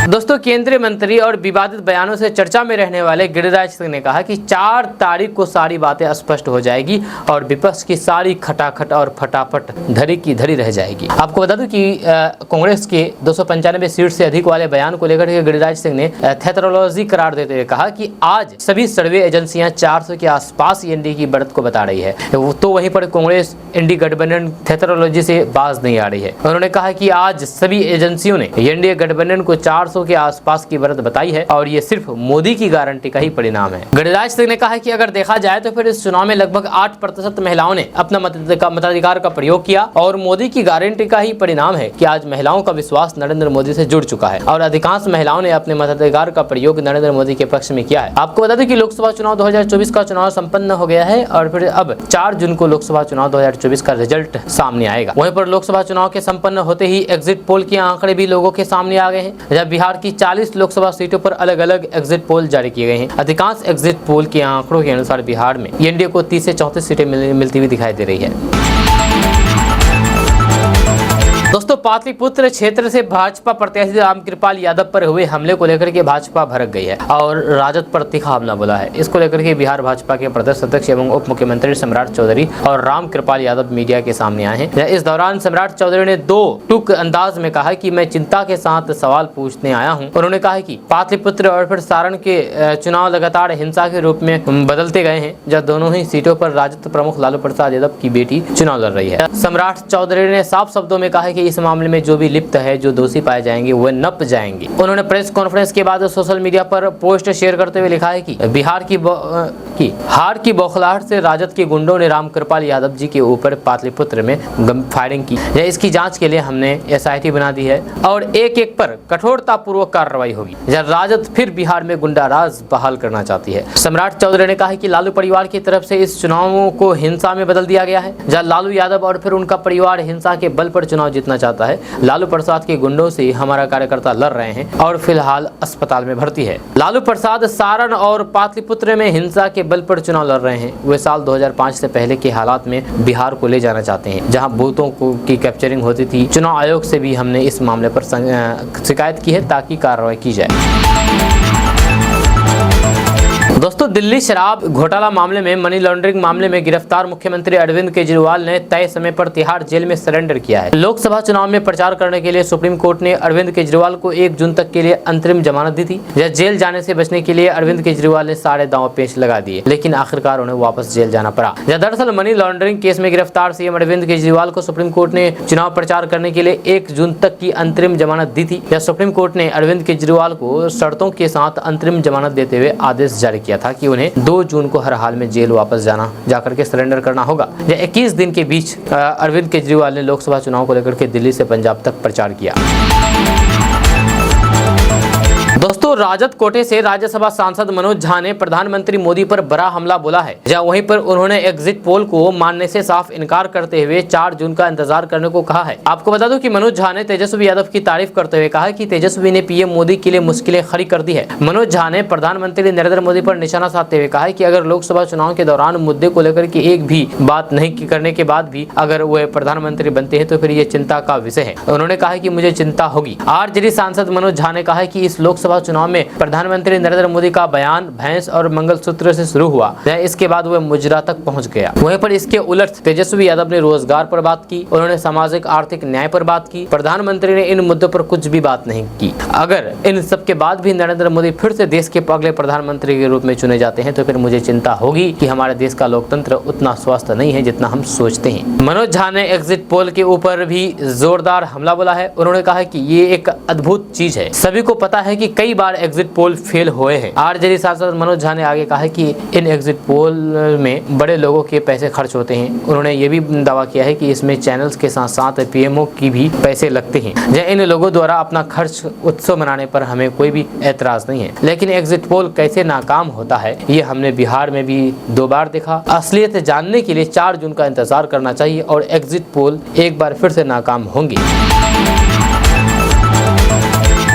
दोस्तों, केंद्रीय मंत्री और विवादित बयानों से चर्चा में रहने वाले गिरिराज सिंह ने कहा कि 4 तारीख को सारी बातें स्पष्ट हो जाएगी और विपक्ष की सारी खटाखट और फटाफट धरी की धरी रह जाएगी। आपको बता दूं कि कांग्रेस के 295 सीट से अधिक वाले बयान को लेकर गिरिराज सिंह ने थेटरोलॉजी करार देते हुए कहा कि आज सभी सर्वे एजेंसियां 400 के आसपास एनडीए की बढ़त को बता रही है। तो वहीं पर कांग्रेस इंडी गठबंधन थेटरोलॉजी से बाज नहीं आ रही है। उन्होंने कहा कि आज सभी एजेंसियों ने एनडीए गठबंधन को 400 के आसपास की बढ़त बताई है और ये सिर्फ मोदी की गारंटी का ही परिणाम है। गिरिराज सिंह ने कहा कि अगर देखा जाए तो फिर इस चुनाव में लगभग 8% महिलाओं ने अपना मताधिकार का प्रयोग किया और मोदी की गारंटी का ही परिणाम है कि आज महिलाओं का विश्वास नरेंद्र मोदी से जुड़ चुका है और अधिकांश महिलाओं ने अपने मताधिकार का प्रयोग नरेंद्र मोदी के पक्ष में किया है। आपको बता दें कि लोकसभा चुनाव 2024 का चुनाव संपन्न हो गया है और फिर अब 4 जून को लोकसभा चुनाव 2024 का रिजल्ट सामने आएगा। वहीं पर लोकसभा चुनाव के संपन्न होते ही एग्जिट पोल के आंकड़े भी लोगों के सामने आ गए हैं। जब बिहार की 40 लोकसभा सीटों पर अलग अलग एग्जिट पोल जारी किए गए हैं। अधिकांश एग्जिट पोल के आंकड़ों के अनुसार बिहार में एनडीए को 30 से 34 सीटें मिलती हुई दिखाई दे रही है। दोस्तों, पाटलिपुत्र क्षेत्र से भाजपा प्रत्याशी रामकृपाल यादव पर हुए हमले को लेकर के भाजपा भड़क गई है और राजद पर तीखा हमला बोला है। इसको लेकर के बिहार भाजपा के प्रदेश अध्यक्ष एवं उप मुख्यमंत्री सम्राट चौधरी और रामकृपाल यादव मीडिया के सामने आए हैं। इस दौरान सम्राट चौधरी ने 2 टूक अंदाज में कहा कि मैं चिंता के साथ सवाल पूछने आया हूँ। उन्होंने कहा कि पाटलिपुत्र और फिर सारण के चुनाव लगातार हिंसा के रूप में बदलते गए हैं, जब दोनों ही सीटों पर राजद प्रमुख लालू प्रसाद यादव की बेटी चुनाव लड़ रही है। सम्राट चौधरी ने साफ शब्दों में कहा कि इस मामले में जो भी लिप्त है, जो दोषी पाए जाएंगे वह नप जाएंगे। उन्होंने प्रेस कॉन्फ्रेंस के बाद सोशल मीडिया पर पोस्ट शेयर करते हुए लिखा है कि बिहार की हार की बौखलाहट से राजद के गुंडों ने रामकृपाल यादव जी के ऊपर पाटलिपुत्र में फायरिंग की। इसकी जांच के लिए हमने एसआईटी बना दी है और एक पर कठोरता पूर्वक कार्रवाई होगी। राजद फिर बिहार में गुंडा राज बहाल करना चाहती है। सम्राट चौधरी ने कहा कि लालू परिवार की तरफ से इस चुनावों को हिंसा में बदल दिया गया है। जहाँ लालू यादव और फिर उनका परिवार हिंसा के बल पर चुनाव जीतना चाहता है। लालू प्रसाद के गुंडों से हमारा कार्यकर्ता लड़ रहे हैं और फिलहाल अस्पताल में भर्ती है। लालू प्रसाद सारण और पाटलिपुत्र में हिंसा के बल पर चुनाव लड़ रहे हैं। वे साल 2005 से पहले के हालात में बिहार को ले जाना चाहते हैं, जहां बूथों की कैप्चरिंग होती थी। चुनाव आयोग से भी हमने इस मामले पर शिकायत की है ताकि कार्रवाई की जाए। दोस्तों, दिल्ली शराब घोटाला मामले में मनी लॉन्ड्रिंग मामले में गिरफ्तार मुख्यमंत्री अरविंद केजरीवाल ने तय समय पर तिहाड़ जेल में सरेंडर किया है। लोकसभा चुनाव में प्रचार करने के लिए सुप्रीम कोर्ट ने अरविंद केजरीवाल को 1 जून तक के लिए अंतरिम जमानत दी थी। जेल जाने से बचने के लिए अरविंद केजरीवाल ने सारे दांव पेच लगा दिए, लेकिन आखिरकार उन्हें वापस जेल जाना पड़ा। दरअसल मनी लॉन्ड्रिंग केस में गिरफ्तार सीएम अरविंद केजरीवाल को सुप्रीम कोर्ट ने चुनाव प्रचार करने के लिए 1 जून तक की अंतरिम जमानत दी थी। सुप्रीम कोर्ट ने अरविंद केजरीवाल को शर्तों के साथ अंतरिम जमानत देते हुए आदेश जारी किया था कि उन्हें 2 जून को हर हाल में जेल वापस जाकर के सरेंडर करना होगा। 21 दिन के बीच अरविंद केजरीवाल ने लोकसभा चुनाव को लेकर के दिल्ली से पंजाब तक प्रचार किया। दोस्तों, राजद कोटे से राज्यसभा सांसद मनोज झा ने प्रधानमंत्री मोदी पर बड़ा हमला बोला है। जहां वहीं पर उन्होंने एग्जिट पोल को मानने से साफ इनकार करते हुए 4 जून का इंतजार करने को कहा है। आपको बता दूं कि मनोज झा ने तेजस्वी यादव की तारीफ करते हुए कहा कि तेजस्वी ने पीएम मोदी के लिए मुश्किलें खड़ी कर दी है। मनोज झा ने प्रधानमंत्री नरेंद्र मोदी पर निशाना साधते हुए कहा कि अगर लोकसभा चुनाव के दौरान मुद्दे को लेकर के एक भी बात नहीं करने के बाद भी अगर वह प्रधानमंत्री बनते हैं तो फिर ये चिंता का विषय है। उन्होंने कहा कि मुझे चिंता होगी। आरजेडी सांसद मनोज झा ने कहा कि इस लोकसभा चुनाव चुनाव में प्रधानमंत्री नरेंद्र मोदी का बयान भैंस और मंगलसूत्र से शुरू हुआ, इसके बाद वह मुजरा तक पहुंच गया। वहीं पर इसके उलट तेजस्वी यादव ने रोजगार पर बात की, उन्होंने सामाजिक आर्थिक न्याय पर बात की। प्रधानमंत्री ने इन मुद्दों पर कुछ भी बात नहीं की। अगर इन सब के बाद भी नरेंद्र मोदी फिर से देश के अगले प्रधानमंत्री के रूप में चुने जाते हैं तो फिर मुझे चिंता होगी कि हमारे देश का लोकतंत्र उतना स्वस्थ नहीं है जितना हम सोचते हैं। मनोज झा ने एग्जिट पोल के ऊपर भी जोरदार हमला बोला है। उन्होंने कहा कि ये एक अद्भुत चीज है, सभी को पता है कि कई बार एग्जिट पोल फेल हुए हैं। आरजेडी सांसद मनोज झा ने आगे कहा कि इन एग्जिट पोल में बड़े लोगों के पैसे खर्च होते हैं। उन्होंने ये भी दावा किया है कि इसमें चैनल्स के साथ साथ पीएमओ की भी पैसे लगते हैं। इन लोगों द्वारा अपना खर्च उत्सव मनाने पर हमें कोई भी ऐतराज नहीं है, लेकिन एग्जिट पोल कैसे नाकाम होता है ये हमने बिहार में भी 2 बार देखा। असलियत जानने के लिए 4 जून का इंतजार करना चाहिए और एग्जिट पोल एक बार फिर से नाकाम होंगे।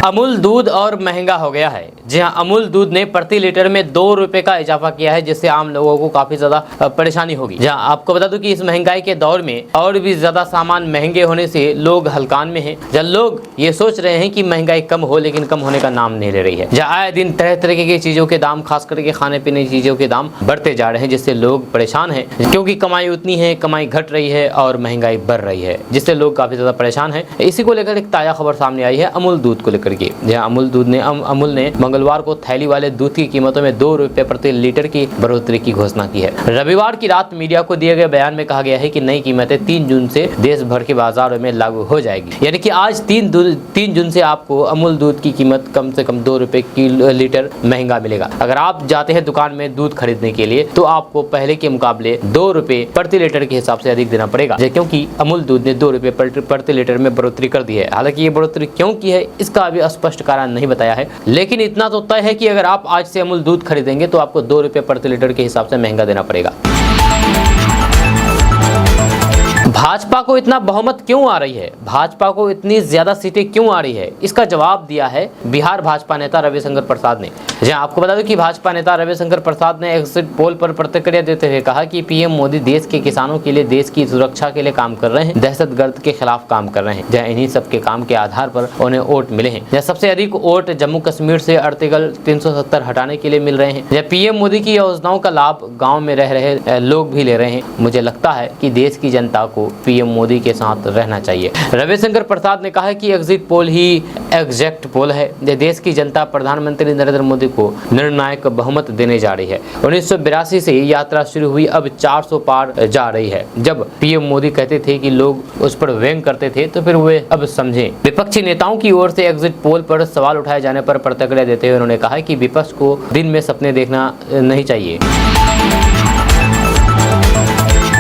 अमूल दूध और महंगा हो गया है। जी हाँ, अमूल दूध ने प्रति लीटर में 2 रुपए का इजाफा किया है, जिससे आम लोगों को काफी ज्यादा परेशानी होगी। जहाँ आपको बता दूं कि इस महंगाई के दौर में और भी ज्यादा सामान महंगे होने से लोग हलकान में हैं। जब लोग ये सोच रहे हैं कि महंगाई कम हो, लेकिन कम होने का नाम नहीं ले रही है। जहाँ आए दिन तरह तरह की चीजों के दाम, खास करके खाने पीने की चीजों के दाम बढ़ते जा रहे हैं, जिससे लोग परेशान हैं, क्योंकि कमाई उतनी है, कमाई घट रही है और महंगाई बढ़ रही है, जिससे लोग काफी ज्यादा परेशान है। इसी को लेकर एक ताजा खबर सामने आई है अमूल दूध को लेकर के। अमूल ने मंगलवार को थैली वाले दूध की कीमतों में 2 रुपए प्रति लीटर की बढ़ोतरी की घोषणा की है। रविवार की रात मीडिया को दिए गए बयान में कहा गया है कि नई कीमतें 3 जून से देश भर के बाजारों में लागू हो जाएगी। यानी कि आज 3 जून से आपको अमूल दूध की कीमत कम से कम 2 रुपए की लीटर महंगा मिलेगा। अगर आप जाते हैं दुकान में दूध खरीदने के लिए तो आपको पहले के मुकाबले 2 रुपए प्रति लीटर के हिसाब से अधिक देना पड़ेगा, क्योंकि अमूल दूध ने 2 रुपए प्रति लीटर में बढ़ोतरी कर दी है। हालांकि ये बढ़ोतरी क्यों की है इसका अभी स्पष्ट कारण नहीं बताया है, लेकिन इतना तो तय है कि अगर आप आज से अमूल दूध खरीदेंगे तो आपको 2 रुपए प्रति लीटर के हिसाब से महंगा देना पड़ेगा। भाजपा को इतना बहुमत क्यों आ रही है, भाजपा को इतनी ज्यादा सीटें क्यों आ रही है, इसका जवाब दिया है बिहार भाजपा नेता रविशंकर प्रसाद ने। जहां आपको बता दूं कि भाजपा नेता रविशंकर प्रसाद ने एग्जिट पोल पर प्रतिक्रिया देते हुए कहा कि पीएम मोदी देश के किसानों के लिए, देश की सुरक्षा के लिए काम कर रहे हैं, दहशतगर्द के खिलाफ काम कर रहे हैं। जहां इन्हीं सबके काम के आधार पर उन्हें वोट मिले हैं। जहां सबसे अधिक वोट जम्मू कश्मीर से आर्टिकल 370 हटाने के लिए मिल रहे हैं। जहां पीएम मोदी की योजनाओं का लाभ गाँव में रह रहे लोग भी ले रहे हैं। मुझे लगता है कि देश की जनता को पीएम मोदी के साथ रहना चाहिए। रविशंकर प्रसाद ने कहा कि एग्जिट पोल ही एग्जैक्ट पोल है। देश की जनता प्रधानमंत्री नरेंद्र मोदी को निर्णायक बहुमत देने जा रही है। 1982 से यात्रा शुरू हुई, अब 400 पार जा रही है। जब पीएम मोदी कहते थे कि लोग उस पर व्यंग करते थे तो फिर वे अब समझें। विपक्षी नेताओं की ओर से एग्जिट पोल पर सवाल उठाए जाने पर प्रतिक्रिया देते हुए उन्होंने कहा कि विपक्ष को दिन में सपने देखना नहीं चाहिए।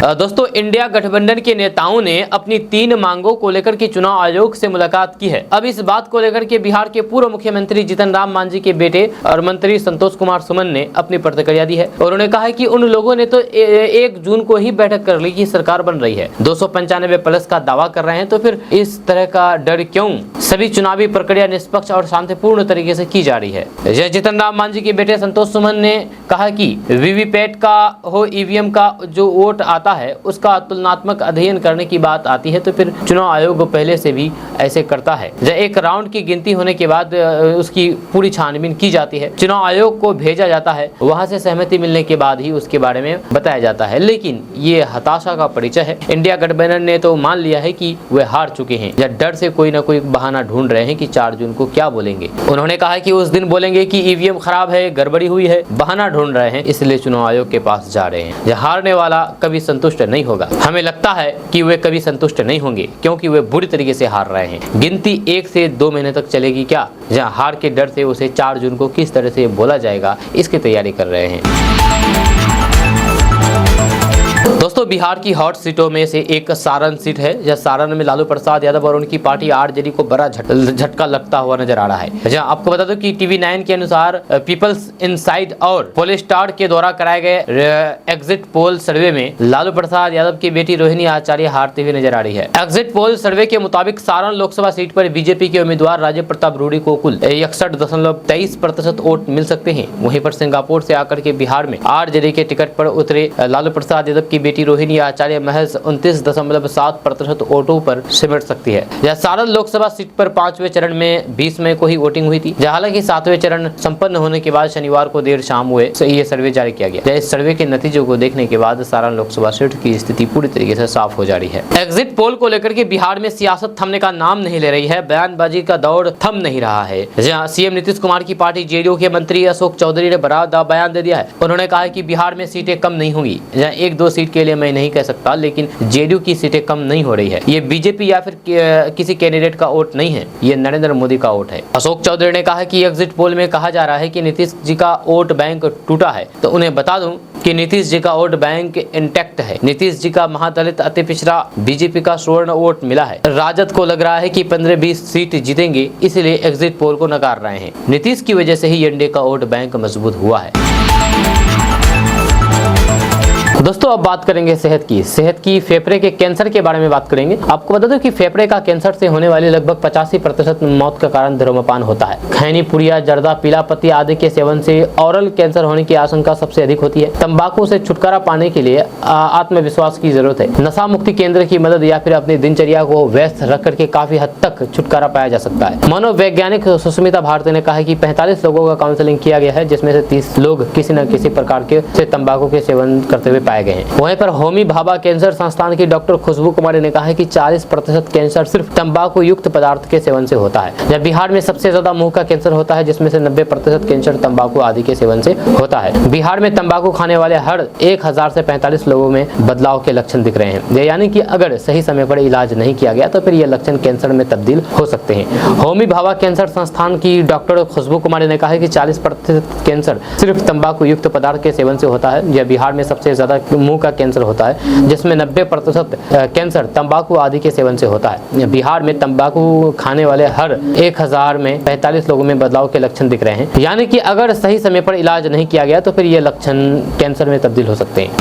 दोस्तों, इंडिया गठबंधन के नेताओं ने अपनी 3 मांगों को लेकर के चुनाव आयोग से मुलाकात की है। अब इस बात को लेकर के बिहार के पूर्व मुख्यमंत्री जीतन राम मांझी के बेटे और मंत्री संतोष कुमार सुमन ने अपनी प्रतिक्रिया दी है। और उन्होंने कहा है कि उन लोगों ने तो 1 जून को ही बैठक कर ली कि सरकार बन रही है, 295 प्लस का दावा कर रहे हैं, तो फिर इस तरह का डर क्यों? सभी चुनावी प्रक्रिया निष्पक्ष और शांतिपूर्ण तरीके से की जा रही है। जीतन राम मांझी के बेटे संतोष सुमन ने कहा कि वीवीपैट का हो, ईवीएम का जो वोट आता है उसका तुलनात्मक अध्ययन करने की बात आती है तो फिर चुनाव आयोग पहले से भी ऐसे करता है। जब एक राउंड की गिनती होने के बाद उसकी पूरी छानबीन की जाती है, चुनाव आयोग को भेजा जाता है, वहां से सहमति मिलने के बाद ही उसके बारे में बताया जाता है। लेकिन ये हताशा का परिचय है। इंडिया गठबंधन ने तो मान लिया है कि वे हार चुके हैं, या डर से कोई ना कोई बहाना ढूंढ रहे हैं कि 4 जून को क्या बोलेंगे। उन्होंने कहा कि उस दिन बोलेंगे कि ईवीएम खराब है, गड़बड़ी हुई है, बहाना ढूंढ रहे हैं, इसलिए चुनाव आयोग के पास जा रहे हैं। हारने वाला कभी संतुष्ट नहीं होगा। हमें लगता है कि वे कभी संतुष्ट नहीं होंगे, क्योंकि वे बुरी तरीके से हार रहे हैं। गिनती 1 से 2 महीने तक चलेगी क्या? जहां हार के डर से उसे 4 जून को किस तरह से बोला जाएगा, इसकी तैयारी कर रहे हैं। दोस्तों, बिहार की हॉट सीटों में से एक सारण सीट है। जहाँ सारण में लालू प्रसाद यादव और उनकी पार्टी आरजेडी को बड़ा झटका लगता हुआ नजर आ रहा है। जहाँ आपको बता दो कि टीवी9 के अनुसार पीपल्स इनसाइड और पोलस्टार के द्वारा कराए गए एग्जिट पोल सर्वे में लालू प्रसाद यादव की बेटी रोहिणी आचार्य हारती हुई नजर आ रही है। एग्जिट पोल सर्वे के मुताबिक सारण लोकसभा सीट पर बीजेपी के उम्मीदवार राजीव प्रताप रूडी को कुल 61.23% वोट मिल सकते हैं। वहीं पर सिंगापुर से आकर के बिहार में आरजेडी के टिकट पर उतरे लालू प्रसाद यादव की बेटी रोहिणी आचार्य महज 29.7% वोटों पर सिमट सकती है। यह सारण लोकसभा सीट पर 5वें चरण में 20 मई को ही वोटिंग हुई थी। हालांकि 7वें चरण संपन्न होने के बाद शनिवार को देर शाम हुए ये सर्वे जारी किया गया। इस सर्वे के नतीजों को देखने के बाद सारण लोकसभा सीट की स्थिति पूरी तरीके से साफ हो जा रही है। एग्जिट पोल को लेकर के बिहार में सियासत थमने का नाम नहीं ले रही है। बयानबाजी का दौर थम नहीं रहा है। जहां सीएम नीतीश कुमार की पार्टी जेडीयू के मंत्री अशोक चौधरी ने बड़ा बयान दे दिया है। उन्होंने कहा है कि बिहार में सीटें कम नहीं होंगी। जहां 1-2 सीट के लिए मैं नहीं कह सकता, लेकिन जेडीयू की सीटें कम नहीं हो रही है। ये बीजेपी या फिर किसी कैंडिडेट का वोट नहीं है, ये नरेंद्र मोदी का वोट है। अशोक चौधरी ने कहा कि एग्जिट पोल में कहा जा रहा है कि नीतीश जी का वोट बैंक टूटा है, तो उन्हें बता दूं कि नीतीश जी का वोट बैंक इंटैक्ट है। नीतीश जी का महादलित अति पिछड़ा बीजेपी का स्वर्ण वोट मिला है। राजद को लग रहा है कि 15-20 सीट जीतेंगे, इसलिए एग्जिट पोल को नकार रहे हैं। नीतीश की वजह से ही एनडीए का वोट बैंक मजबूत हुआ है। दोस्तों अब बात करेंगे सेहत की फेफड़े के कैंसर के बारे में बात करेंगे। आपको बता दो कि फेफड़े का कैंसर से होने वाली लगभग 85% मौत का कारण धूम्रपान होता है। खैनी, पुड़िया, जर्दा, पीला पत्ती आदि के सेवन से ओरल कैंसर होने की आशंका सबसे अधिक होती है। तंबाकू से छुटकारा पाने के लिए आत्मविश्वास की जरूरत है। नशा मुक्ति केंद्र की मदद या फिर अपनी दिनचर्या को व्यस्त रख करके काफी हद तक छुटकारा पाया जा सकता है। मनोवैज्ञानिक सुष्मिता भारती ने कहा है कि 45 लोगों का काउंसलिंग किया गया है, जिसमें से 30 लोग किसी न किसी प्रकार के से तंबाकू के सेवन करते हुए पाए गए हैं। वहीं पर होमी भाभा कैंसर संस्थान की डॉक्टर खुशबू कुमारी ने कहा है कि 40% कैंसर सिर्फ तंबाकू युक्त पदार्थ के सेवन से होता है। जब बिहार में सबसे ज्यादा मुंह का कैंसर होता है, जिसमें से 90% कैंसर तंबाकू आदि के सेवन से होता है। बिहार में तंबाकू खाने वाले हर 1000 से 45 लोगों में बदलाव के लक्षण दिख रहे हैं। यानी कि अगर सही समय पर इलाज नहीं किया गया तो फिर यह लक्षण कैंसर में तब्दील हो सकते हैं। होमी भाभा कैंसर संस्थान की डॉक्टर खुशबू कुमारी ने कहा है कि 40% कैंसर सिर्फ तंबाकू युक्त पदार्थ के सेवन से होता है। यह बिहार में सबसे ज्यादा मुंह का कैंसर होता है, जिसमें 90% कैंसर तंबाकू आदि के सेवन से होता है। बिहार में तंबाकू खाने वाले हर 1000 में 45 लोगों में बदलाव के लक्षण दिख रहे हैं। यानी कि अगर सही समय पर इलाज नहीं किया गया तो फिर ये लक्षण कैंसर में तब्दील हो सकते हैं।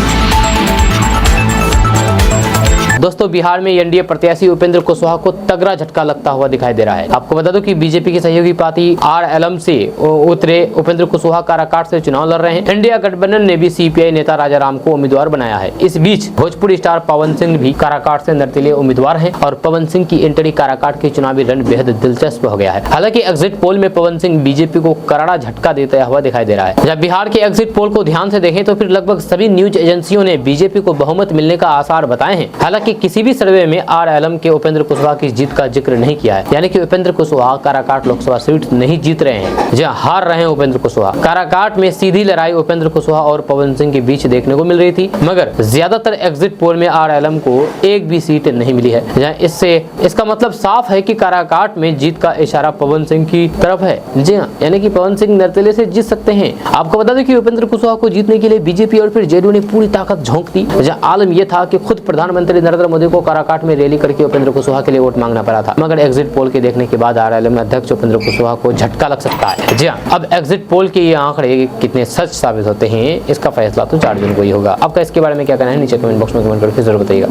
दोस्तों बिहार में एनडीए प्रत्याशी उपेंद्र कुशवाहा को तगड़ा झटका लगता हुआ दिखाई दे रहा है। आपको बता दो कि बीजेपी की सहयोगी पार्टी आरएलएम से उतरे उपेंद्र कुशवाहा काराकाट से चुनाव लड़ रहे हैं। इंडिया गठबंधन ने भी सीपीआई नेता राजाराम को उम्मीदवार बनाया है। इस बीच भोजपुरी स्टार पवन सिंह भी काराकाट से निर्दलीय उम्मीदवार हैं और पवन सिंह की एंट्री काराकाट की चुनावी रण बेहद दिलचस्प हो गया है। हालांकि एग्जिट पोल में पवन सिंह बीजेपी को करारा झटका देता हुआ दिखाई दे रहा है। जब बिहार के एग्जिट पोल को ध्यान से देखें तो फिर लगभग सभी न्यूज एजेंसियों ने बीजेपी को बहुमत मिलने का आसार बताए हैं। हालांकि किसी भी सर्वे में आरएलएम के उपेंद्र कुशवाहा की जीत का जिक्र नहीं किया है। यानी कि उपेंद्र कुशवाहा काराकाट लोकसभा सीट नहीं जीत रहे हैं, जहां हार रहे हैं उपेंद्र कुशवाहा। काराकाट में सीधी लड़ाई उपेंद्र कुशवाहा और पवन सिंह के बीच देखने को मिल रही थी, मगर ज्यादातर एग्जिट पोल में आरएलएम को एक भी सीट नहीं मिली है। जहां इससे इसका मतलब साफ है कि काराकाट में जीत का इशारा पवन सिंह की तरफ है। जी हाँ, यानी कि पवन सिंह निर्दलीय से जीत सकते हैं। आपको बता दें कि उपेंद्र कुशवाहा को जीतने के लिए बीजेपी और फिर जेडीयू ने पूरी ताकत झोंक दी। जहां आलम यह था कि खुद प्रधानमंत्री नरेंद्र मोदी को काराकाट में रैली करके उपेंद्र कुशवाहा के लिए वोट मांगना पड़ा था, मगर एग्जिट पोल के देखने के बाद आरएलएम अध्यक्ष उपेंद्र कुशवाहा को झटका लग सकता है। जी हाँ, अब एग्जिट पोल के ये आंकड़े कितने सच साबित होते हैं, इसका फैसला तो 4 जून को ही होगा। आपका इसके बारे में क्या कहना है, नीचे कमेंट बॉक्स में कमेंट करके जरूर बताइएगा।